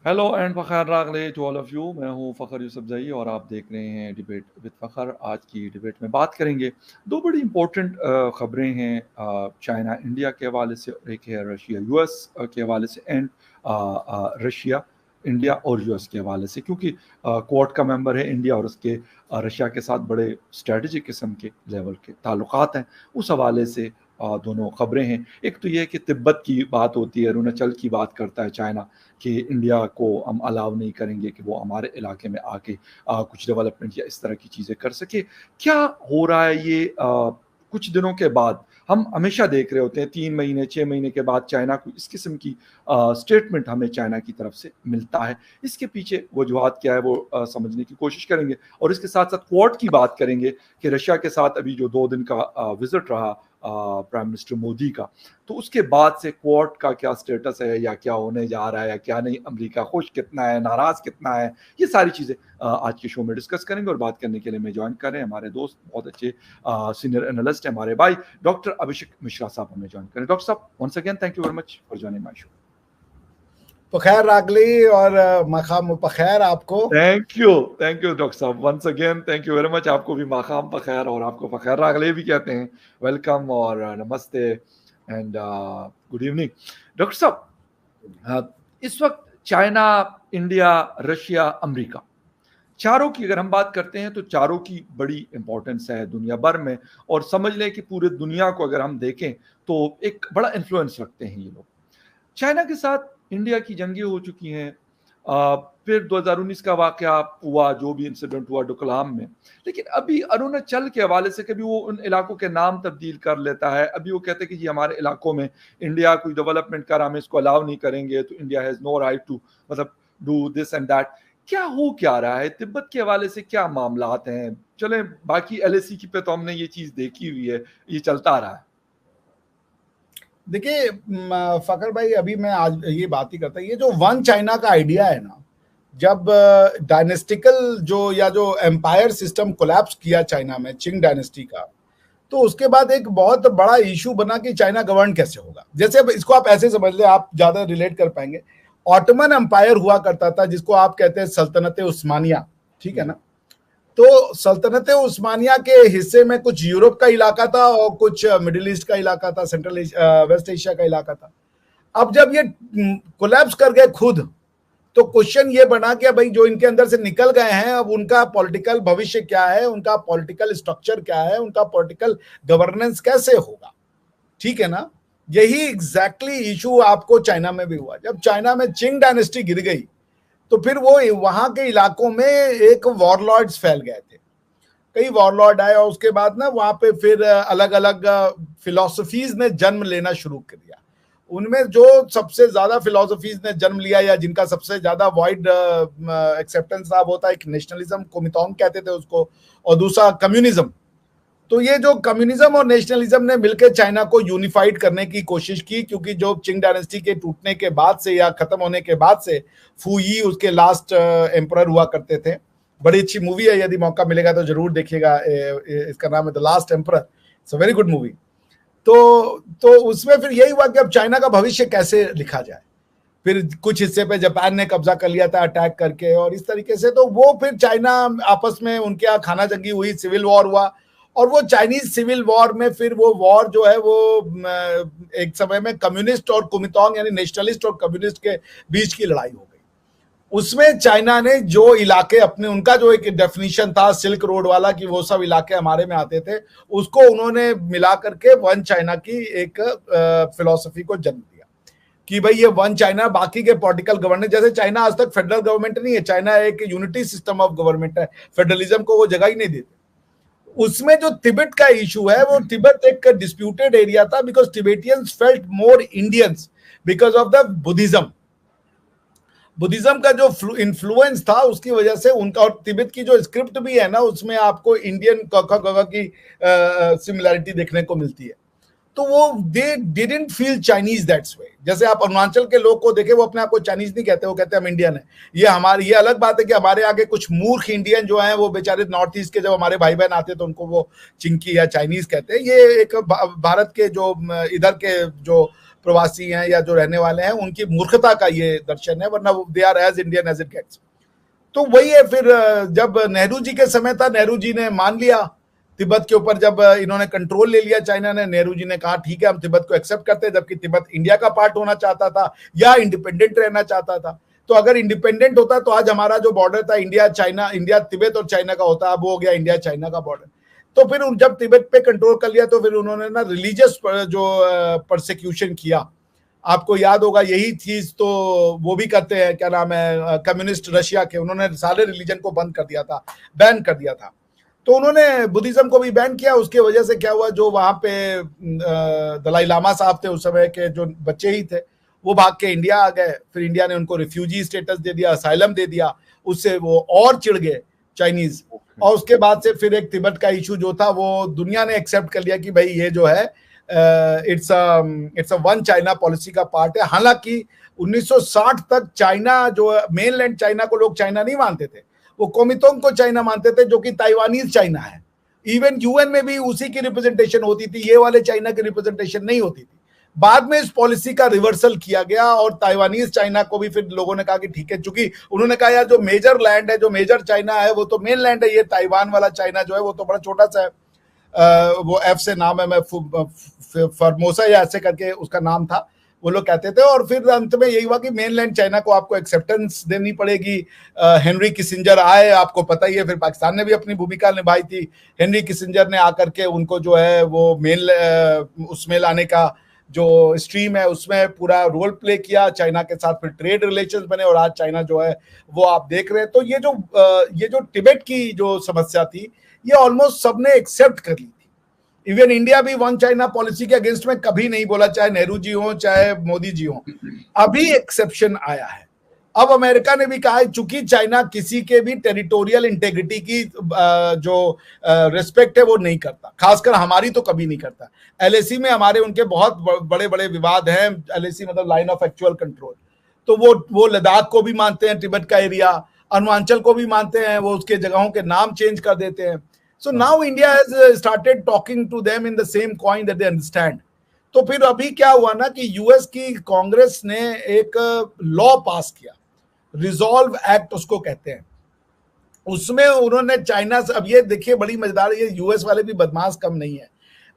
Hello and Fakhar रागले to all of you. मैं हूं फ़खर यूसुफजई और आप देख रहे हैं डिबेट विद फ़खर। आज की डिबेट में बात करेंगे दो बड़ी इंपॉर्टेंट ख़बरें हैं, चाइना इंडिया के हवाले से और एक है रशिया यूएस के हवाले से, एंड रशिया इंडिया और यूएस के हवाले से, क्योंकि क्वाड का मेंबर है इंडिया और उसके रशिया के साथ बड़े स्ट्रेटजिक किस्म के लेवल के ताल्लुकात हैं। उस हवाले से दोनों ख़बरें हैं। एक तो ये है कि तिब्बत की बात होती है, अरुणाचल की बात करता है चाइना कि इंडिया को हम अलाउ नहीं करेंगे कि वो हमारे इलाके में आके कुछ डेवलपमेंट या इस तरह की चीज़ें कर सके। क्या हो रहा है ये कुछ दिनों के बाद? हम हमेशा देख रहे होते हैं 3 महीने 6 महीने के बाद चाइना को इस किस्म की स्टेटमेंट हमें चाइना की तरफ से मिलता है। इसके पीछे वजूहात क्या है वो समझने की कोशिश करेंगे और इसके साथ-साथ क्वाड की बात करेंगे कि रशिया के साथ अभी जो 2 दिन का विज़िट रहा प्राइम मिनिस्टर मोदी का, तो उसके बाद से क्वाड का क्या स्टेटस है या क्या होने जा रहा है या क्या नहीं, अमेरिका खुश कितना है, नाराज़ कितना है, ये सारी चीज़ें आज के शो में डिस्कस करेंगे। और बात करने के लिए मैं जॉइन कर रहे हैं हमारे दोस्त, बहुत अच्छे सीनियर एनालिस्ट हैं हमारे भाई डॉक्टर अभिषेक मिश्रा साहब हमें जॉइन करें। डॉक्टर साहब, once again thank you very much for joining my show. पखैर रागली और मखाम पखैर आपको। थैंक यू डॉक्टर साहब, once again thank you very much. आपको भी माखाम पखैर और आपको पखैर रागले भी कहते हैं। वेलकम और नमस्ते एंड गुड इवनिंग। डॉक्टर साहब, इस वक्त चाइना, इंडिया, रशिया, अमेरिका, चारों की अगर हम बात करते हैं तो चारों की बड़ी इंपॉर्टेंस है दुनिया भर में, और समझ लें कि पूरे दुनिया को अगर हम देखें तो एक बड़ा इन्फ्लुएंस रखते हैं ये लोग। चाइना के साथ इंडिया की जंगें हो चुकी हैं, फिर 2019 का वाकया हुआ, जो भी इंसिडेंट हुआ डोकलाम में, लेकिन अभी अरुणाचल के हवाले से कभी वो उन इलाकों के नाम तब्दील कर लेता है। अभी वो कहते हैं कि जी हमारे इलाकों में इंडिया कोई डेवलपमेंट कर, हम इसको अलाउ नहीं करेंगे, तो India has no right to मतलब डू दिस एंड दैट। क्या रहा है तिब्बत के हवाले से, क्या मामलात हैं? चलें, बाकी एलएसी की पे तो हमने ये चीज़ देखी हुई है, ये चलता रहा है। देखिए फकर भाई, अभी मैं आज ये बात ही करता, ये जो वन चाइना का आइडिया है ना, जब डायनेस्टिकल जो एम्पायर सिस्टम कोलैप्स किया चाइना में चिंग डायनेस्टी का, तो उसके बाद एक बहुत बड़ा इशू बना कि चाइना गवर्न कैसे होगा। जैसे अब इसको आप ऐसे समझ ले, आप ज्यादा रिलेट कर पाएंगे। ऑटोमन एम्पायर हुआ करता था, जिसको आप कहते हैं सल्तनत उस्मानिया, ठीक है ना। तो सल्तनत उस्मानिया के हिस्से में कुछ यूरोप का इलाका था और कुछ मिडिल ईस्ट का इलाका था, सेंट्रल वेस्ट एशिया का इलाका था। अब जब ये कोलैप्स कर गए खुद, तो क्वेश्चन ये बना कि भाई जो इनके अंदर से निकल गए हैं, अब उनका पॉलिटिकल भविष्य क्या है, उनका पॉलिटिकल स्ट्रक्चर क्या है, उनका पॉलिटिकल गवर्नेंस कैसे होगा, ठीक है ना। यही एग्जैक्टली इशू आपको चाइना में भी हुआ। जब चाइना में चिंग डायनेस्टी गिर गई, तो फिर वो वहां के इलाकों में एक वॉरलॉर्ड्स फैल गए थे, कई वॉरलॉर्ड आए, और उसके बाद ना वहां पे फिर अलग अलग फिलोसफीज ने जन्म लेना शुरू कर दिया। उनमें जो सबसे ज्यादा फिलोसफीज ने जन्म लिया या जिनका सबसे ज्यादा वाइड एक्सेप्टेंस था, वो था एक नेशनलिज्म, कोमितोंग कहते थे उसको, और दूसरा कम्युनिज्म। तो ये जो कम्युनिज्म और नेशनलिज्म ने मिलकर चाइना को यूनिफाइड करने की कोशिश की, क्योंकि जो चिंग डायनेस्टी के टूटने के बाद से या खत्म होने के बाद से फू यी उसके लास्ट एम्परर हुआ करते थे। बड़ी अच्छी मूवी है, यदि मौका मिलेगा तो जरूर देखिएगा। इसका नाम है the last emperor, it's a very good movie. तो उसमें फिर यही हुआ कि अब चाइना का भविष्य कैसे लिखा जाए। फिर कुछ हिस्से पे जापान ने कब्जा कर लिया था अटैक करके, और इस तरीके से तो वो फिर चाइना आपस में उनके यहाँ खाना जंगी हुई, सिविल वॉर हुआ। और वो चाइनीज सिविल वॉर में फिर वो वॉर जो है वो एक समय में कम्युनिस्ट और कुमितोंग यानी नेशनलिस्ट और कम्युनिस्ट के बीच की लड़ाई हो गई। उसमें चाइना ने जो इलाके अपने, उनका जो एक डेफिनेशन था सिल्क रोड वाला कि वो सब इलाके हमारे में आते थे, उसको उन्होंने मिला करके वन चाइना की एक फिलॉसफी को जन्म दिया कि भाई ये वन चाइना, बाकी के पॉलिटिकल गवर्नेंस, जैसे चाइना आज तक फेडरल गवर्नमेंट नहीं है, चाइना एक यूनिटी सिस्टम ऑफ गवर्नमेंट है, फेडरलिज्म को वो जगह ही नहीं देते। उसमें जो तिब्बत का इशू है, वो तिब्बत एक डिस्प्यूटेड एरिया था, because Tibetans felt more Indians because of the Buddhism का जो इन्फ्लुएंस था उसकी वजह से उनका, और तिब्बत की जो स्क्रिप्ट भी है ना, उसमें आपको इंडियन की सिमिलैरिटी देखने को मिलती है। तो वो they didn't feel Chinese that's way. जैसे आप अरुणाचल के लोग को देखे, वो अपने आप को चाइनीज नहीं कहते, वो कहते हैं हम इंडियन है। ये अलग बात है कि हमारे आगे कुछ मूर्ख इंडियन जो हैं, वो बेचारे नॉर्थ ईस्ट के जब हमारे भाई बहन आते तो उनको वो चिंकी या चाइनीज कहते हैं। ये एक भारत के जो इधर के जो प्रवासी हैं या जो रहने वाले हैं उनकी मूर्खता का ये दर्शन है, वरना they are as Indian as it gets. तो वही है, फिर जब नेहरू जी के समय था, नेहरू जी ने मान लिया तिब्बत के ऊपर, जब इन्होंने कंट्रोल ले लिया चाइना ने, नेहरू जी ने कहा ठीक है हम तिब्बत को एक्सेप्ट करते हैं, जबकि तिब्बत इंडिया का पार्ट होना चाहता था या इंडिपेंडेंट रहना चाहता था। तो अगर इंडिपेंडेंट होता तो आज हमारा जो बॉर्डर था इंडिया चाइना, इंडिया तिब्बत और चाइना का होता, अब वो हो गया इंडिया चाइना का बॉर्डर। तो फिर जब तिब्बत पे कंट्रोल कर लिया तो फिर उन्होंने ना रिलीजियस जो परसिक्यूशन किया, आपको याद होगा यही चीज तो वो भी करते हैं, क्या नाम है, कम्युनिस्ट रशिया के, उन्होंने सारे रिलीजन को बंद कर दिया था, बैन कर दिया था। तो उन्होंने बुद्धिज्म को भी बैन किया। उसके वजह से क्या हुआ, जो वहां पे दलाई लामा साहब थे उस समय के, जो बच्चे ही थे, वो भाग के इंडिया आ गए। फिर इंडिया ने उनको रिफ्यूजी स्टेटस दे दिया, असाइलम दे दिया, उससे वो और चिढ़ गए चाइनीज। और उसके बाद से फिर एक तिब्बत का इशू जो था वो दुनिया ने एक्सेप्ट कर लिया कि भाई ये जो है it's a one China policy का पार्ट है। हालांकि 1960 तक चाइना जो मेनलैंड चाइना को लोग चाइना नहीं मानते थे, वो कोमितोंग को चाइना मानते थे, जो कि ताइवानीज चाइना है। इवन यूएन में भी उसी की रिप्रेजेंटेशन होती थी, ये वाले चाइना की रिप्रेजेंटेशन नहीं होती थी। बाद में इस पॉलिसी का रिवर्सल किया गया और ताइवानीज चाइना को भी फिर लोगों ने कहा कि ठीक है, चूंकि उन्होंने कहा यार जो मेजर लैंड है, जो मेजर चाइना है वो तो मेन लैंड है, ये ताइवान वाला चाइना जो है वो तो बड़ा छोटा सा है। वो एफ से नाम है, मैं फॉर्मोसा या ऐसे करके उसका नाम था, वो लोग कहते थे। और फिर अंत में यही हुआ कि मेनलैंड चाइना को आपको एक्सेप्टेंस देनी पड़ेगी। हेनरी किसिंजर आए, आपको पता ही है, फिर पाकिस्तान ने भी अपनी भूमिका निभाई थी। हेनरी किसिंजर ने आकर के उनको जो है वो उसमें लाने का जो स्ट्रीम है उसमें पूरा रोल प्ले किया चाइना के साथ, फिर ट्रेड रिलेशंस बने और आज चाइना जो है वो आप देख रहे हैं। तो ये जो तिब्बत की जो समस्या थी ये ऑलमोस्ट सबने एक्सेप्ट कर ली थी। इवन इंडिया भी वन चाइना पॉलिसी के अगेंस्ट में कभी नहीं बोला, चाहे नेहरू जी हो चाहे मोदी जी हो। अभी एक्सेप्शन आया है। अब अमेरिका ने भी कहा है, चूंकि चाइना किसी के भी टेरिटोरियल इंटेग्रिटी की जो रिस्पेक्ट है वो नहीं करता, खासकर हमारी तो कभी नहीं करता। एलएसी में हमारे उनके बहुत बड़े बड़े विवाद हैं। एलएसी मतलब लाइन ऑफ एक्चुअल कंट्रोल। तो वो लद्दाख को भी मानते हैं तिब्बत का एरिया, अरुणाचल को भी मानते हैं, वो उसके जगहों के नाम चेंज कर देते हैं। So now India has started talking to them in the same coin that they understand. तो फिर अभी क्या हुआ ना कि यूएस की कांग्रेस ने एक लॉ पास किया, रिजॉल्व एक्ट उसको कहते हैं। उसमें उन्होंने चाइना से, अब ये देखिए बड़ी मजेदार, ये यूएस वाले भी बदमाश कम नहीं है।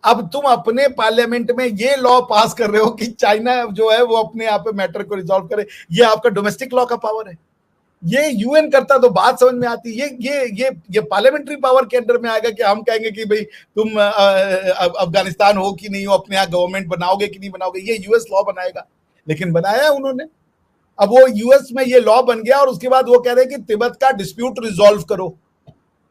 अब तुम अपने पार्लियामेंट में ये लॉ पास कर रहे हो कि चाइना जो है वो अपने आप पे मैटर को रिजॉल्व करे। ये आपका डोमेस्टिक लॉ का पावर है। ये यूएन करता तो बात समझ में आती। ये पार्लियामेंट्री पावर के अंडर में आएगा कि हम कहेंगे कि भाई तुम अफगानिस्तान हो कि नहीं हो, अपने यहाँ गवर्नमेंट बनाओगे कि नहीं बनाओगे, ये यूएस लॉ बनाएगा। लेकिन बनाया है उन्होंने। अब वो यूएस में ये लॉ बन गया और उसके बाद वो कह रहे हैं कि तिब्बत का डिस्प्यूट रिजॉल्व करो।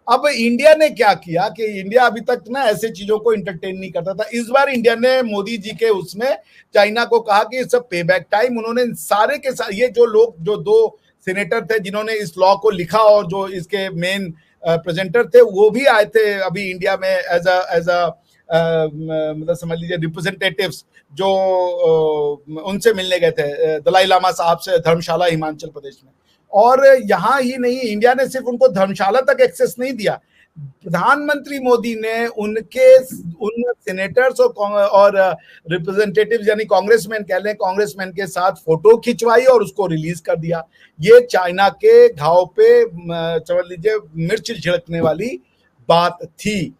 अब इंडिया ने क्या किया कि इंडिया अभी तक ना ऐसे चीजों को इंटरटेन नहीं करता था। इस बार इंडिया ने मोदी जी के उसमें चाइना को कहा कि इट्स अ पे बैक टाइम। उन्होंने सारे के साथ, ये जो लोग, जो दो सीनेटर थे जिन्होंने इस लॉ को लिखा और जो इसके मेन प्रेजेंटर थे, वो भी आए थे अभी इंडिया में एज अ मतलब समझ लीजिए रिप्रेजेंटेटिव्स, जो उनसे मिलने गए थे दलाई लामा साहब से, धर्मशाला हिमाचल प्रदेश में। और यहां ही नहीं, इंडिया ने सिर्फ उनको धर्मशाला तक एक्सेस नहीं दिया, प्रधानमंत्री मोदी ने उन सेनेटर्स और रिप्रेजेंटेटिव्स यानी कांग्रेसमैन कह लें, कांग्रेसमैन के साथ फोटो खिंचवाई और उसको रिलीज कर दिया। ये चाइना के घाव पे समझ लीजिए मिर्च छिड़कने वाली बात थी।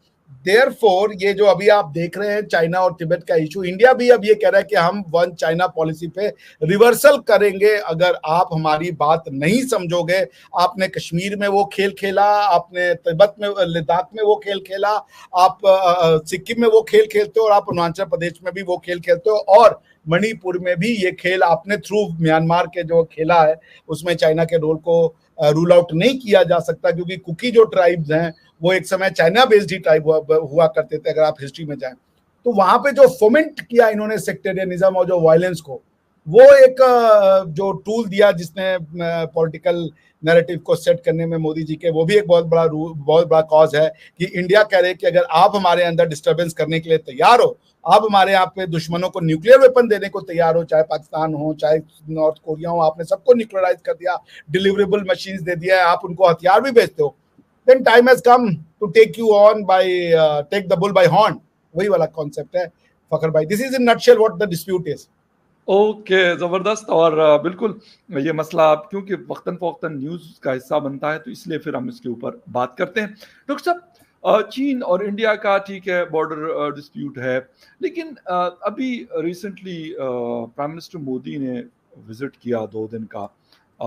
देयरफॉर ये जो अभी आप देख रहे हैं चाइना और तिब्बत का इशू, इंडिया भी अब ये कह रहा है कि हम वन चाइना पॉलिसी पे रिवर्सल करेंगे अगर आप हमारी बात नहीं समझोगे। आपने कश्मीर में वो खेल खेला, आपने तिब्बत में, लद्दाख में वो खेल खेला, आप सिक्किम में वो खेल खेलते हो और आप अरुणाचल प्रदेश में भी वो खेल खेलते हो, और मणिपुर में भी ये खेल आपने थ्रू म्यांमार के जो खेला है उसमें चाइना के रोल को रूल आउट नहीं किया जा सकता, क्योंकि कुकी जो ट्राइब्स हैं वो एक समय चाइना बेस्ड ही ट्राइब हुआ करते थे। अगर आप हिस्ट्री में जाएं तो वहां पे जो फोमेंट किया इन्होंने सेक्टेरियनिज्म और जो वायलेंस को, वो एक जो टूल दिया जिसने पॉलिटिकल नैरेटिव को सेट करने में मोदी जी के, वो भी एक बहुत बड़ा कॉज है कि इंडिया कह रहे कि अगर आप हमारे अंदर डिस्टर्बेंस करने के लिए तैयार हो, आप हमारे यहाँ पे दुश्मनों को न्यूक्लियर वेपन देने को तैयार हो, चाहे पाकिस्तान हो चाहे नॉर्थ कोरिया हो, आपने सबको न्यूक्लियराइज कर दिया, डिलीवरेबल मशीन्स दे दिया है, आप उनको हथियार भी बेचते हो, then time has come to take you on by take the bull by horn। वही वाला कॉन्सेप्ट है फखर भाई। This is in nutshell what the dispute is. Okay, ज़बरदस्त। और बिल्कुल ये मसला क्योंकि वक़्तन-फ़वक़्तन न्यूज़ का हिस्सा बनता है, तो इसलिए फिर हम इसके ऊपर बात करते हैं। डॉक्टर साहब, चीन और इंडिया का ठीक है बॉर्डर डिस्प्यूट है, लेकिन अभी रिसेंटली प्राइम मिनिस्टर मोदी ने विज़िट किया 2 दिन का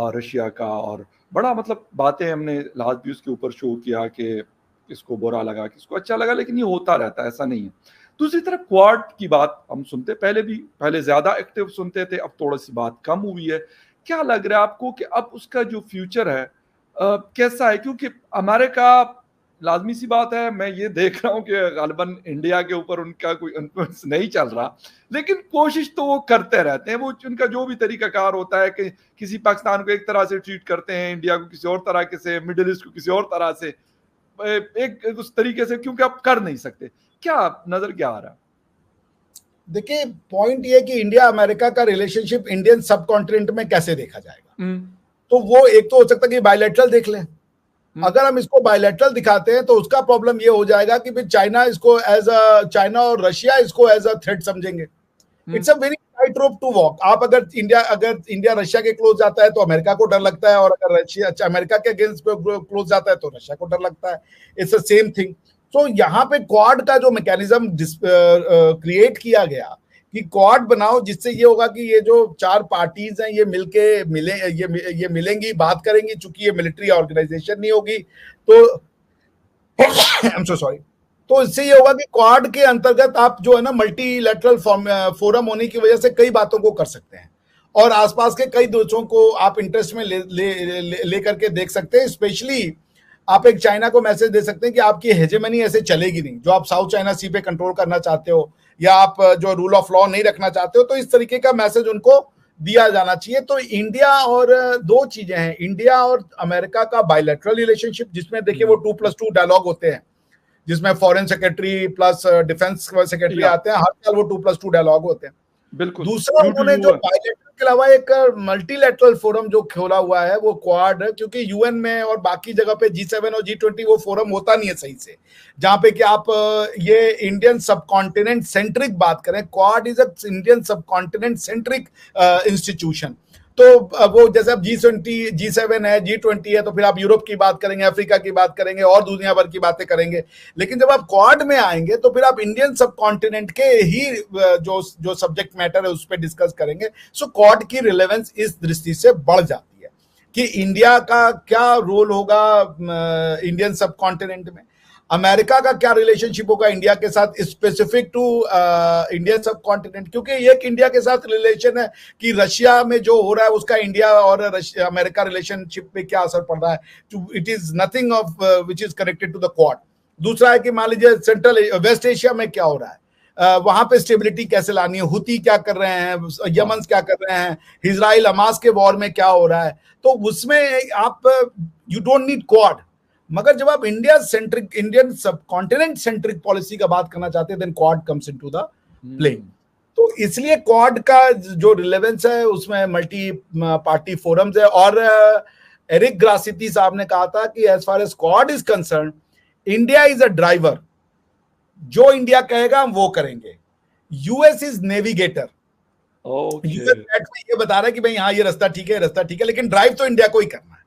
रशिया का, और बड़ा मतलब बातें हमने लास्ट भी उसके ऊपर शो किया कि किसको बुरा लगा, किसको अच्छा लगा, लेकिन ये होता रहता है, ऐसा नहीं है। दूसरी तरफ क्वाड की बात हम सुनते पहले ज़्यादा एक्टिव सुनते थे, अब थोड़ी-सी बात कम हुई है। क्या लग रहा है आपको कि अब उसका जो फ्यूचर है कैसा है? क्योंकि अमेरिका, लाज़मी सी बात है, मैं ये देख रहा हूँ कि ग़ालिबन इंडिया के ऊपर उनका कोई इन्फ्लुएंस नहीं चल रहा, लेकिन कोशिश तो वो करते रहते हैं। वो उनका जो भी तरीक़ाकार होता है कि किसी पाकिस्तान को एक तरह से ट्रीट करते हैं, इंडिया को किसी और तरह से, मिडल ईस्ट को किसी और तरह से, एक उस तरीके से, क्योंकि आप कर नहीं सकते। क्या नज़र क्या आ रहा है? देखिए, पॉइंट ये है कि इंडिया अमेरिका का रिलेशनशिप इंडियन सब कॉन्टिनेंट में कैसे देखा जाएगा। तो वो एक तो हो सकता है कि बायलैटरल देख लें। अगर हम इसको बायलैटरल दिखाते हैं तो उसका प्रॉब्लम ये हो जाएगा कि फिर चाइना और रशिया इसको एज अ थ्रेट समझेंगे। It's a very tight rope to walk. आप अगर इंडिया रशिया के क्लोज जाता है तो अमेरिका को डर लगता है, और अगर रशिया अमेरिका के अगेंस्ट क्लोज जाता है तो रशिया को डर लगता है। It's the same thing. तो यहाँ पे क्वाड का जो मैकेनिज्म क्रिएट किया गया कि क्वाड बनाओ, जिससे ये होगा कि ये जो 4 पार्टीज हैं ये मिलेंगी, बात करेंगी, चूंकि ये मिलिट्री ऑर्गेनाइजेशन नहीं होगी तो आई एम सो सॉरी। तो इससे ये होगा कि क्वाड के अंतर्गत आप जो है ना मल्टीलैटरल फोरम होने की वजह से कई बातों को कर सकते हैं, और आसपास के कई देशों को आप इंटरेस्ट में ले करके देख सकते हैं। स्पेशली आप एक चाइना को मैसेज दे सकते हैं कि आपकी हेजेमनी ऐसे चलेगी नहीं, जो आप साउथ चाइना सी पे कंट्रोल करना चाहते हो, या आप जो रूल ऑफ लॉ नहीं रखना चाहते हो, तो इस तरीके का मैसेज उनको दिया जाना चाहिए। तो इंडिया और 2 चीजें हैं, इंडिया और अमेरिका का बायलैटरल रिलेशनशिप, जिसमें देखिए वो 2+2 डायलॉग होते हैं, जिसमें foreign secretary plus defence secretary आते हैं, हर साल वो 2+2 डायलॉग होते हैं। बिल्कुल। दूसरा उन्होंने जो बायलैटरल के अलावा एक मल्टीलैटरल फोरम जो खोला हुआ है वो क्वाड, क्योंकि यूएन में और बाकी जगह पे G7 और G20 वो फोरम होता नहीं है सही से, जहां पे कि आप ये इंडियन सबकॉन्टिनेंट सेंट्रिक बात करें। Quad is a Indian subcontinent centric institution. तो वो जैसे अब G7 है, G20 है, तो फिर आप यूरोप की बात करेंगे, अफ्रीका की बात करेंगे, और दुनिया भर की बातें करेंगे। लेकिन जब आप क्वाड में आएंगे तो फिर आप इंडियन सब कॉन्टिनेंट के ही जो सब्जेक्ट मैटर है उस पर डिस्कस करेंगे। सो क्वाड की रिलेवेंस इस दृष्टि से बढ़ जाती है कि इंडिया का क्या रोल होगा इंडियन सब कॉन्टिनेंट में, अमेरिका का क्या रिलेशनशिप होगा इंडिया के साथ स्पेसिफिक टू इंडियन सब कॉन्टिनेंट। क्योंकि एक इंडिया के साथ रिलेशन है कि रशिया में जो हो रहा है उसका इंडिया और अमेरिका रिलेशनशिप पे क्या असर पड़ रहा है। It is nothing of which is connected to the Quad. दूसरा है कि मान लीजिए सेंट्रल वेस्ट एशिया में क्या हो रहा है, वहां पे स्टेबिलिटी कैसे लानी है, हुती क्या कर रहे हैं, यमन क्या कर रहे हैं, इजराइल हमास के वॉर में क्या हो रहा है। तो उसमें आप यू डोंट नीड क्वाड। मगर जब आप इंडियन सब कॉन्टिनेंट सेंट्रिक पॉलिसी का बात करना चाहते हैं, then Quad comes into the play. तो इसलिए क्वाड का जो रिलेवेंस है उसमें मल्टी पार्टी फोरम्स है। और एरिक ग्रासिटी साहब ने कहा था कि as far as Quad is concern, India is a driver, जो इंडिया कहेगा हम वो करेंगे, यूएस इज नेविगेटर। यूएस ये बता रहा है कि भाई हाँ ये रास्ता ठीक है, रास्ता ठीक है, लेकिन ड्राइव तो इंडिया को ही करना है।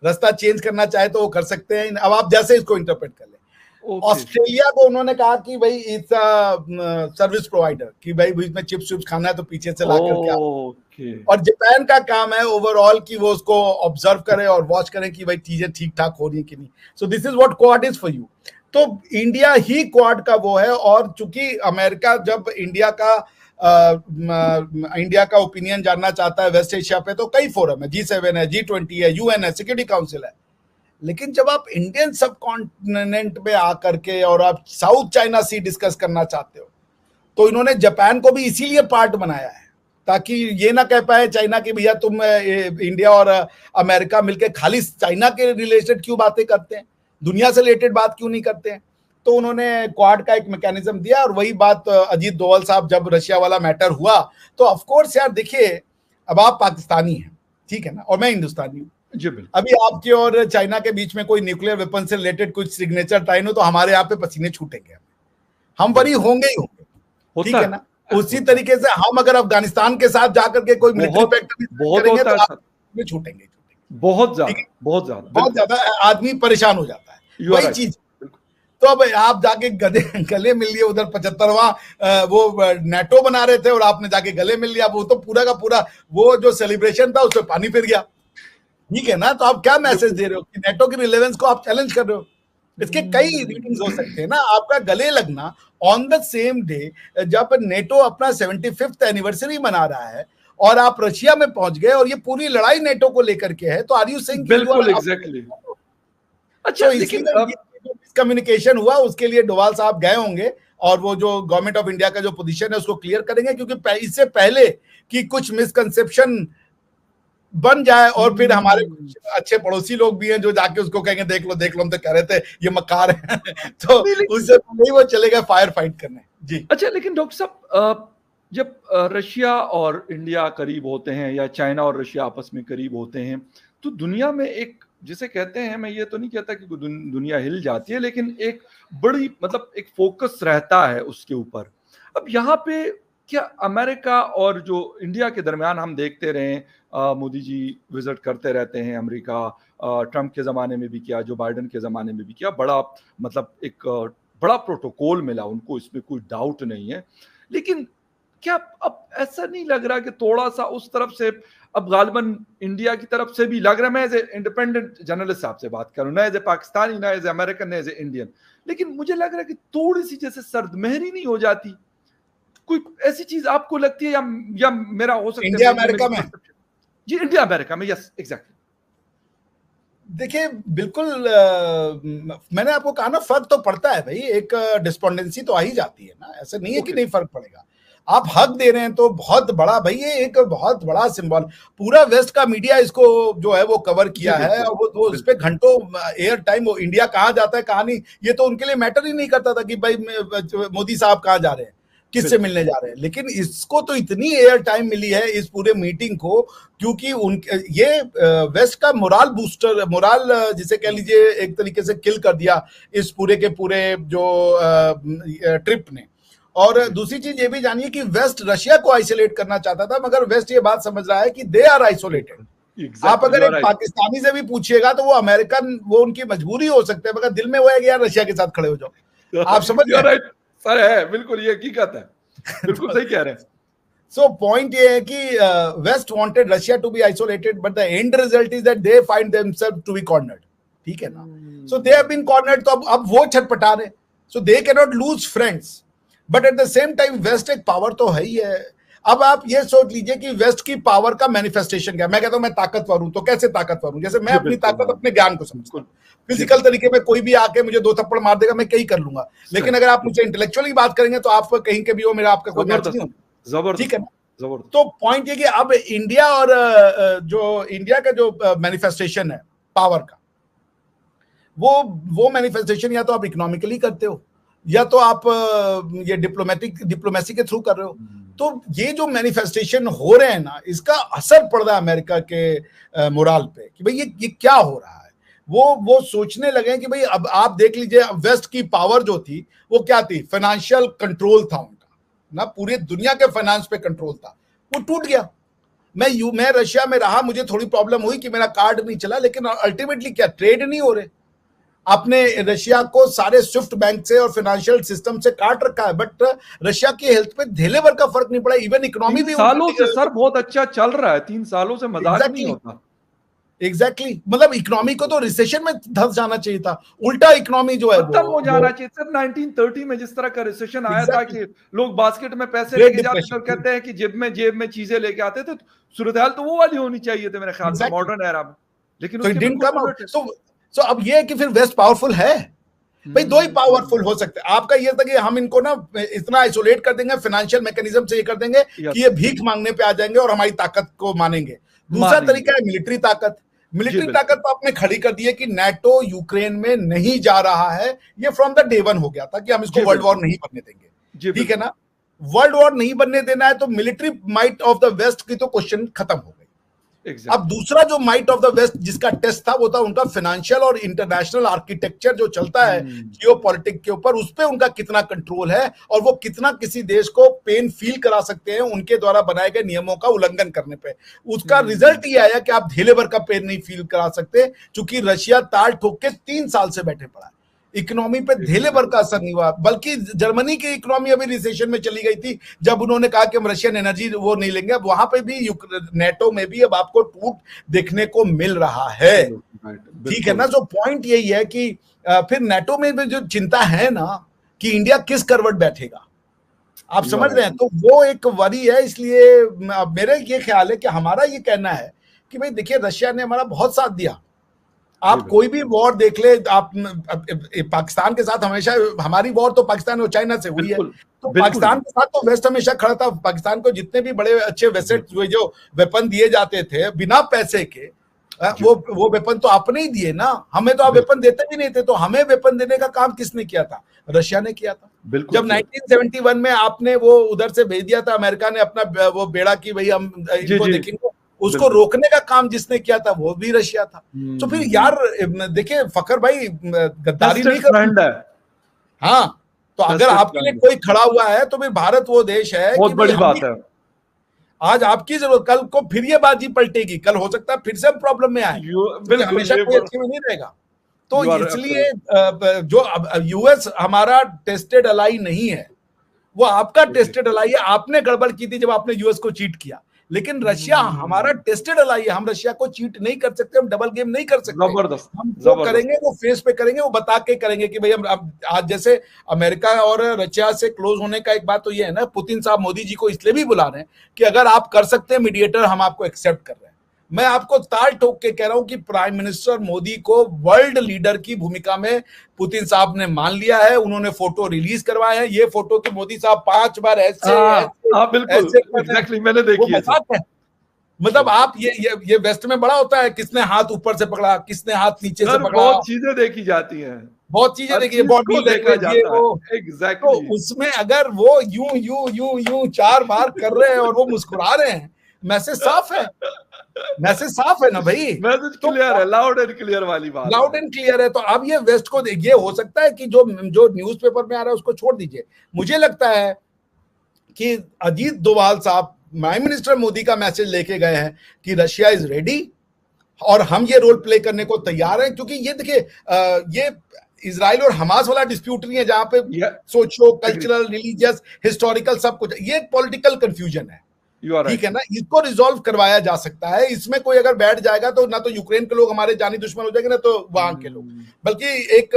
रास्ता चेंज करना चाहे तो वो कर सकते हैं। अब आप जैसे इसको इंटरप्रेट कर लें। ऑस्ट्रेलिया को उन्होंने कहा कि भाई इट्स सर्विस प्रोवाइडर, कि भाई इसमें चिप्स विप्स खाना है तो पीछे से ला करके आओ। और जापान का काम है ओवरऑल कि वो उसको ऑब्जर्व करे और वॉच करें कि भाई चीजें ठीक ठाक हो रही है कि नहीं। So this is what quad is for you. तो इंडिया ही क्वाड का वो है। और चूंकि अमेरिका जब इंडिया का ओपिनियन जानना चाहता है वेस्ट एशिया पे, तो कई फोरम है, G7 है, G20 है, UN है, सिक्योरिटी काउंसिल है। लेकिन जब आप इंडियन सब कॉन्टिनेंट में आकर के और आप साउथ चाइना सी डिस्कस करना चाहते हो, तो इन्होंने जापान को भी इसीलिए पार्ट बनाया है ताकि ये ना कह पाए चाइना की भैया तुम इंडिया और अमेरिका मिलकर खाली चाइना के रिलेटेड क्यों बातें करते हैं, दुनिया से रिलेटेड बात क्यों नहीं करते हैं। तो उन्होंने क्वाड का एक मैकेनिज्म दिया। और वही बात अजीत डोवाल साहब जब रशिया वाला मैटर हुआ तो ऑफ कोर्स यार देखिए, अब आप पाकिस्तानी हैं, ठीक है ना, और मैं हिंदुस्तानी हूँ। अभी आपके और चाइना के बीच में कोई न्यूक्लियर वेपन से रिलेटेड कुछ सिग्नेचर टाइन हो तो हमारे यहाँ पे पसीने छूटेंगे, हम वरी होंगे ही होंगे, ठीक है ना। उसी तरीके से हम अगर अफगानिस्तान के साथ जाकर के कोई मिलिट्री पैक्ट बहुत करेंगे होता तो है आप में छूटेंगे बहुत ठीक है, ज्यादा बहुत ज्यादा बहुत बिल्कुल। ज्यादा आदमी परेशान हो जाता है। यू आर वही राइट। चीज। तो अब आप जाके गले मिल लिए, उधर 75वां वो नेटो बना रहे थे और आपने जाके गले मिल लिया, वो तो पूरा का पूरा वो जो सेलिब्रेशन था उसमें पानी फिर गया। ठीक है ना, तो आप क्या मैसेज दे रहे हो कि नेटो की रिलेवेंस को आप चैलेंज कर रहे हो। इसके कई रीडिंग्स हो सकते हैं ना। आपका गले लगना ऑन द सेम डे जब नेटो अपना 75th एनिवर्सरी मना रहा है और आप रशिया में पहुंच गए और ये पूरी लड़ाई नेटो को लेकर के है, तो आर यू सेइंग बिल्कुल एग्जैक्टली। अच्छा तो लेकिन इसलिए ये कम्युनिकेशन हुआ, उसके लिए डोवाल साहब गए होंगे और वो जो गवर्नमेंट ऑफ इंडिया का जो पोजीशन है उसको क्लियर करेंगे, क्योंकि इससे पहले कि कुछ मिसकंसेप्शन बन जाए और फिर हमारे कुछ अच्छे पड़ोसी लोग भी हैं जो जाके उसको कहेंगे देख लो हम तो कह रहे थे ये मक्कार है तो उससे पहले ही वो चलेगा फायर फाइट करने। जी अच्छा लेकिन डॉक्टर साहब, जब रशिया और इंडिया करीब होते हैं या चाइना और रशिया आपस में करीब होते हैं, तो दुनिया में एक जिसे कहते हैं, मैं ये तो नहीं कहता कि दुनिया हिल जाती है, लेकिन एक बड़ी मतलब एक फोकस रहता है उसके ऊपर। अब यहाँ पे क्या अमेरिका और जो इंडिया के दरमियान हम देखते रहे, मोदी जी विजिट करते रहते हैं अमेरिका, ट्रंप के ज़माने में भी किया, जो बाइडन के ज़माने में भी किया, बड़ा मतलब एक बड़ा प्रोटोकॉल मिला उनको, इसमें कोई डाउट नहीं है। लेकिन क्या अब ऐसा नहीं लग रहा कि थोड़ा सा उस तरफ से अब गालिबन इंडिया की तरफ से भी लग रहा है, मैं एज ए इंडिपेंडेंट जर्नलिस्ट साहब से बात करूं, ना एज ए पाकिस्तानी, ना एज ए अमेरिकन, ना एज ए इंडियन, लेकिन मुझे लग रहा है कि थोड़ी सी जैसे सर्दमहरी नहीं हो जाती, कोई ऐसी चीज आपको लगती है या मेरा हो सकता है इंडिया अमेरिका में? जी इंडिया अमेरिका में, यस एग्जैक्टली। देखिए बिल्कुल मैंने आपको कहा ना, फर्क तो पड़ता है भाई, एक डिस्पोंडेंसी तो आ ही जाती है ना, ऐसे नहीं है कि नहीं फर्क पड़ेगा। आप हक दे रहे हैं तो बहुत बड़ा भाई, ये एक बहुत बड़ा सिंबल, पूरा वेस्ट का मीडिया इसको जो है वो कवर किया है और वो उस पर घंटों एयर टाइम, वो इंडिया कहाँ जाता है कहाँ नहीं, ये तो उनके लिए मैटर ही नहीं करता था कि भाई मोदी साहब कहाँ जा रहे हैं, किससे मिलने जा रहे हैं। लेकिन इसको तो इतनी एयर टाइम मिली है इस पूरे मीटिंग को, क्योंकि ये वेस्ट का मोराल बूस्टर, मोराल जिसे कह लीजिए एक तरीके से किल कर दिया इस पूरे के पूरे जो ट्रिप ने। और दूसरी चीज ये भी जानिए कि वेस्ट रशिया को आइसोलेट करना चाहता था, मगर वेस्ट ये बात समझ रहा है कि दे आर आइसोलेटेड। आप अगर एक पाकिस्तानी से भी पूछिएगा तो वो अमेरिकन, वो उनकी मजबूरी हो सकती है, मगर दिल में वो है कि यार रशिया के साथ खड़े हो जाओ। आप समझ रहे हैं सर? है बिल्कुल, ये हकीकत है, बिल्कुल सही कह रहे हैं। So point ये है कि West wanted Russia to be isolated, but the end result is that they find themselves to be cornered. ठीक है ना? So they have been cornered, तो अब वो छटपटा रहे, so they cannot lose friends, but at the same time West एक power तो है ही है। अब आप ये सोच लीजिए कि वेस्ट की पावर का मैनिफेस्टेशन क्या, मैं कहता हूं मैं ताकतवर हूं, तो कैसे ताकतवर हूं? जैसे मैं अपनी ताकत अपने ज्ञान को समझता हूं, फिजिकल तरीके में कोई भी आके मुझे 2 थप्पड़ मार देगा, मैं कहीं कर लूंगा, लेकिन अगर आप मुझे इंटेलेक्चुअली बात करेंगे तो आप कहीं के भी हो, मेरा आपका कोई मैच नहीं होगा। ठीक है ना? तो पॉइंट ये कि अब इंडिया और जो इंडिया का जो मैनिफेस्टेशन है पावर का, वो मैनिफेस्टेशन या तो आप इकोनॉमिकली करते हो या तो आप ये डिप्लोमेसी के थ्रू कर रहे हो। तो ये जो मैनिफेस्टेशन हो रहे हैं ना, इसका असर पड़ रहा है अमेरिका के मोराल पे कि भाई ये क्या हो रहा है। वो सोचने लगे कि भाई अब आप देख लीजिए, वेस्ट की पावर जो थी वो क्या थी, फाइनेंशियल कंट्रोल था उनका ना, पूरी दुनिया के फाइनेंस पे कंट्रोल था, वो टूट गया। मैं रशिया में रहा, मुझे थोड़ी प्रॉब्लम हुई कि मेरा कार्ड नहीं चला, लेकिन अल्टीमेटली क्या, ट्रेड नहीं हो रहे। आपने रशिया को सारे स्विफ्ट बैंक से और फाइनेंशियल सिस्टम से काट रखा है, बट रशिया की हेल्थ पे धेले भर का फर्क नहीं पड़ा। इवन इकोनॉमी भी सालों से सर बहुत अच्छा चल रहा है, 3 सालों से मजाक नहीं होता। एग्जैक्टली, मतलब इकोनॉमी को तो रिसेशन में धंस जाना चाहिए था, उल्टा इकोनॉमी जो है खत्म हो जाना चाहिए सर। 1930 में जिस तरह का रिसेशन आया था कि लोग बास्केट में पैसे लेके जाते थे और कहते हैं कि जेब में चीजें लेके आते थे, सूरत हाल तो वो वाली होनी चाहिए थी मेरे ख्याल से मॉडर्न एरा में, लेकिन तो अब ये है कि फिर वेस्ट पावरफुल है भाई, 2 ही पावरफुल हो सकते हैं। आपका ये था कि हम इनको ना इतना आइसोलेट कर देंगे, फाइनेंशियल मैकेनिज्म से ये कर देंगे कि ये भीख मांगने पे आ जाएंगे और हमारी ताकत को मानेंगे। दूसरा तरीका है मिलिट्री ताकत। मिलिट्री ताकत तो आपने खड़ी कर दी है कि नाटो यूक्रेन में नहीं जा रहा है, ये फ्रॉम द डे 1 हो गया था कि हम इसको वर्ल्ड वॉर नहीं बनने देंगे। ठीक है ना? वर्ल्ड वॉर नहीं बनने देना है तो military might of the west की तो क्वेश्चन खत्म हो गई। अब दूसरा जो माइट ऑफ द वेस्ट जिसका टेस्ट था वो था उनका फाइनेंशियल और इंटरनेशनल आर्किटेक्चर जो चलता है जियो पॉलिटिक्स के ऊपर, उस पर उनका कितना कंट्रोल है और वो कितना किसी देश को पेन फील करा सकते हैं उनके द्वारा बनाए गए नियमों का उल्लंघन करने पे। उसका रिजल्ट ये आया कि आप ढेले भर का पेन नहीं फील करा सकते, क्योंकि रशिया ताल ठोक के 3 साल से बैठे पड़ा है। इकोनॉमी पे ढेले भर का असर नहीं हुआ, बल्कि जर्मनी की इकोनॉमी अभी रिसेशन में चली गई थी जब उन्होंने कहा कि हम रशियन एनर्जी वो नहीं लेंगे। अब वहां पे भी नेटो में भी अब आपको टूट देखने को मिल रहा है, ठीक है ना। जो पॉइंट यही है कि फिर नेटो में भी जो चिंता है ना कि इंडिया किस करवट बैठेगा, आप समझ रहे हैं, तो वो एक वरी है। इसलिए मेरे ये ख्याल है कि हमारा ये कहना है कि भाई देखिए रशिया ने हमारा बहुत साथ दिया, आप कोई भी वॉर देख ले, आप पाकिस्तान के साथ हमेशा हमारी वॉर तो पाकिस्तान और चाइना से हुई है, तो पाकिस्तान के साथ तो वेस्ट हमेशा खड़ा था। पाकिस्तान को जितने भी बड़े अच्छे वेसेट जो वेपन दिए जाते थे बिना पैसे के, वो वेपन तो आपने ही दिए ना, हमें तो आप वेपन देते भी नहीं थे। तो हमें वेपन देने का काम किसने किया था? रशिया ने किया था। जब 1971 में आपने वो उधर से भेज दिया था, अमेरिका ने अपना वो बेड़ा की भाई हम इनको देखेंगे, उसको रोकने का काम जिसने किया था वो भी रशिया था। तो फिर यार देखिए फखर भाई गद्दारी नहीं कर, हाँ, तो अगर आपके लिए कोई खड़ा हुआ है तो फिर भारत वो देश है, बहुत बड़ी बात है। आज आपकी जरूरत, कल को फिर ये बाजी पलटेगी, कल हो सकता है फिर से प्रॉब्लम में आए, हमेशा कोई अच्छे में नहीं रहेगा। तो इसलिए जो यूएस हमारा टेस्टेड अलाई नहीं है, वो आपका टेस्टेड अलाई है। आपने गड़बड़ की थी जब आपने यूएस को चीट किया, लेकिन रशिया हमारा टेस्टेड अलाई है। हम रशिया को चीट नहीं कर सकते, हम डबल गेम नहीं कर सकते। जबरदस्त, हम जो करेंगे वो फेस पे करेंगे, वो बता के करेंगे कि भाई हम आज जैसे अमेरिका और रशिया से क्लोज होने का एक बात तो ये है ना, पुतिन साहब मोदी जी को इसलिए भी बुला रहे हैं कि अगर आप कर सकते हैं मीडिएटर, हम आपको एक्सेप्ट कर रहे हैं। मैं आपको ताल ठोक के कह रहा हूं कि प्राइम मिनिस्टर मोदी को वर्ल्ड लीडर की भूमिका में पुतिन साहब ने मान लिया है। उन्होंने फोटो रिलीज करवाए हैं, ये फोटो की मोदी साहब 5 बार ऐसे एग्जैक्टली मैंने देखी है। मतलब आप ये वेस्ट में बड़ा होता है, किसने हाथ ऊपर से पकड़ा, किसने हाथ नीचे से पकड़ा, बहुत चीजें देखी जाती हैं, बहुत चीजें देखी, बॉडी देखा जाता है। एग्जैक्टली। तो उसमें अगर वो यूं यूं यूं यूं 4 बार कर रहे हैं और वो मुस्कुरा रहे हैं, मैसेज साफ है, मैसेज साफ है ना भाई, मैसेज क्लियर है, लाउड एंड क्लियर वाली बात, लाउड एंड क्लियर है। तो अब ये वेस्ट को ये हो सकता है कि जो न्यूज़पेपर में आ रहा है उसको छोड़ दीजिए। मुझे लगता है कि अजीत डोभाल साहब प्राइम मिनिस्टर मोदी का मैसेज लेके गए हैं कि रशिया इज रेडी और हम ये रोल प्ले करने को तैयार हैं। क्योंकि ये देखिए ये इजराइल और हमास वाला डिस्प्यूट नहीं है जहां पे सोशो कल्चरल रिलीजियस हिस्टोरिकल सब कुछ, ये एक पॉलिटिकल कंफ्यूजन है, ठीक है ना। इसको रिजॉल्व करवाया जा सकता है। इसमें कोई अगर बैठ जाएगा तो ना तो यूक्रेन के लोग हमारे जानी दुश्मन हो जाएंगे, ना तो वहां के लोग, बल्कि एक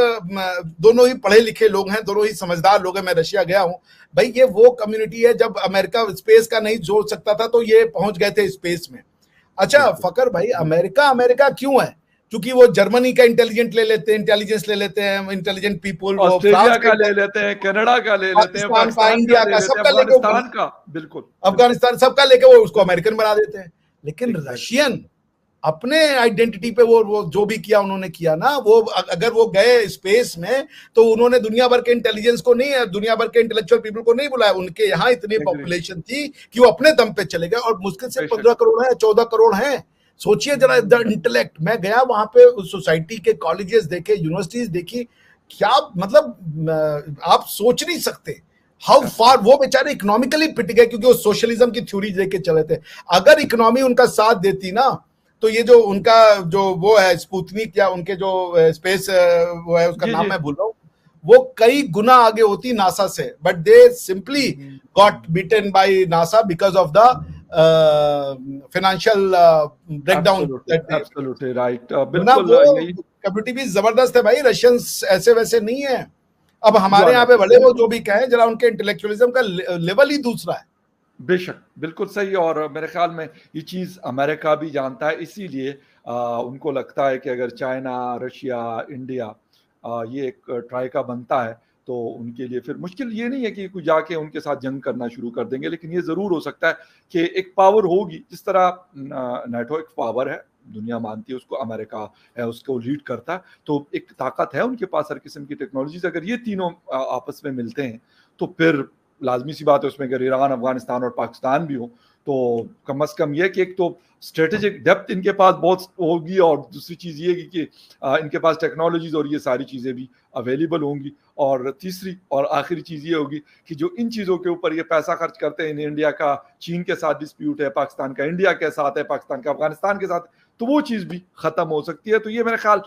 दोनों ही पढ़े लिखे लोग हैं, दोनों ही समझदार लोग हैं। मैं रशिया गया हूं भाई, ये वो कम्युनिटी है, जब अमेरिका स्पेस का नहीं जोड़ सकता था तो ये पहुंच गए थे स्पेस में। अच्छा फकर भाई, अमेरिका क्यों है? क्योंकि वो जर्मनी का इंटेलिजेंस ले लेते हैं, इंटेलिजेंट पीपुल, ऑस्ट्रेलिया का ले लेते हैं, कनाडा का ले लेते हैं, पाकिस्तान का, इंडिया का, सबका लेके, बिल्कुल अफगानिस्तान सबका लेके वो उसको अमेरिकन बना देते हैं। लेकिन रशियन अपने आइडेंटिटी पे वो जो भी किया उन्होंने किया ना, वो अगर वो गए स्पेस में तो उन्होंने दुनिया भर के इंटेलिजेंस को नहीं, दुनिया भर के इंटेलेक्चुअल पीपल को नहीं बुलाया। उनके यहाँ इतनी पॉपुलेशन थी कि वो अपने दम पे चले गए, और मुश्किल से 15 करोड़ है, 14 करोड़ है। सोचिए जरा द इंटेलेक्ट। मैं गया वहां पे, उस सोसाइटी के कॉलेजेस देखे, यूनिवर्सिटीज देखी, क्या मतलब आप सोच नहीं सकते हाउ फार वो बेचारे इकोनॉमिकली पिट गए, क्योंकि वो सोशलिज्म की थ्योरी लेके चले थे। अगर इकोनॉमी उनका साथ देती ना, तो ये जो उनका जो वो है स्पुतनिक या उनके जो स्पेस वो है, उसका नाम मैं भूल रहा हूँ, वो कई गुना आगे होती नासा से, but they simply got beaten by NASA because of the financial breakdown. Absolutely right, बिल्कुल। कम्युनिटी भी जबरदस्त है भाई, रशियंस ऐसे वैसे नहीं है। अब हमारे यहाँ पे भले वो जो भी कहें, जरा उनके इंटेलेक्चुअलिज्म का लेवल ही दूसरा है। बेशक, बिल्कुल सही। और मेरे ख्याल में ये चीज़ अमेरिका भी जानता है, इसीलिए उनको लगता है कि अगर चाइना, रशिया, इंडिया ये एक ट्राइका बनता है तो उनके लिए फिर मुश्किल ये नहीं है कि कोई जाके उनके साथ जंग करना शुरू कर देंगे, लेकिन ये ज़रूर हो सकता है कि एक पावर होगी। जिस तरह नेटो एक पावर है, दुनिया मानती है उसको, अमेरिका है उसको लीड करता है, तो एक ताकत है उनके पास हर किस्म की टेक्नोलॉजीज। अगर ये तीनों आपस में मिलते हैं तो फिर लाजमी सी बात है उसमें अगर ईरान, अफगानिस्तान और पाकिस्तान भी हो तो कम अज कम ये कि एक तो स्ट्रेटेजिक डेप्थ इनके पास बहुत होगी, और दूसरी चीज़ ये कि इनके पास टेक्नोलॉजीज और ये सारी चीज़ें भी अवेलेबल होंगी, और तीसरी और आखिरी चीज़ ये होगी कि जो इन चीज़ों के ऊपर ये पैसा खर्च करते हैं, इंडिया का चीन के साथ डिस्प्यूट है, पाकिस्तान का इंडिया के साथ है, पाकिस्तान का अफगानिस्तान के साथ, तो वो चीज़ भी ख़त्म हो सकती है। तो ये मेरे ख्याल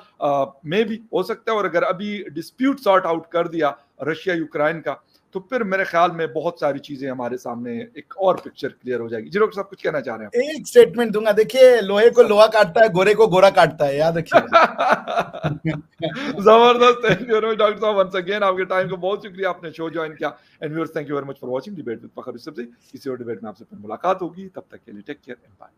में भी हो सकता है, और अगर अभी डिस्प्यूट सॉर्ट आउट कर दिया रशिया यूक्रेन का, तो फिर मेरे ख्याल में बहुत सारी चीजें हमारे सामने एक और पिक्चर क्लियर हो जाएगी। जी डॉक्टर साहब कुछ कहना चाह रहे हैं? एक स्टेटमेंट दूंगा, देखिए लोहे को लोहा काटता है, गोरे को गोरा काटता है, याद रखिएगा। जबरदस्त, थैंक यू डॉक्टर साहब वंस अगेन, आपके टाइम का बहुत शुक्रिया, आपने शो ज्वाइन किया। And viewers, thank you very much for watching debate with Fakhar Yousafzai. किसी और डिबेट में आपसे फिर मुलाकात होगी, तब तक के लिए टेक केयर एंड बाय।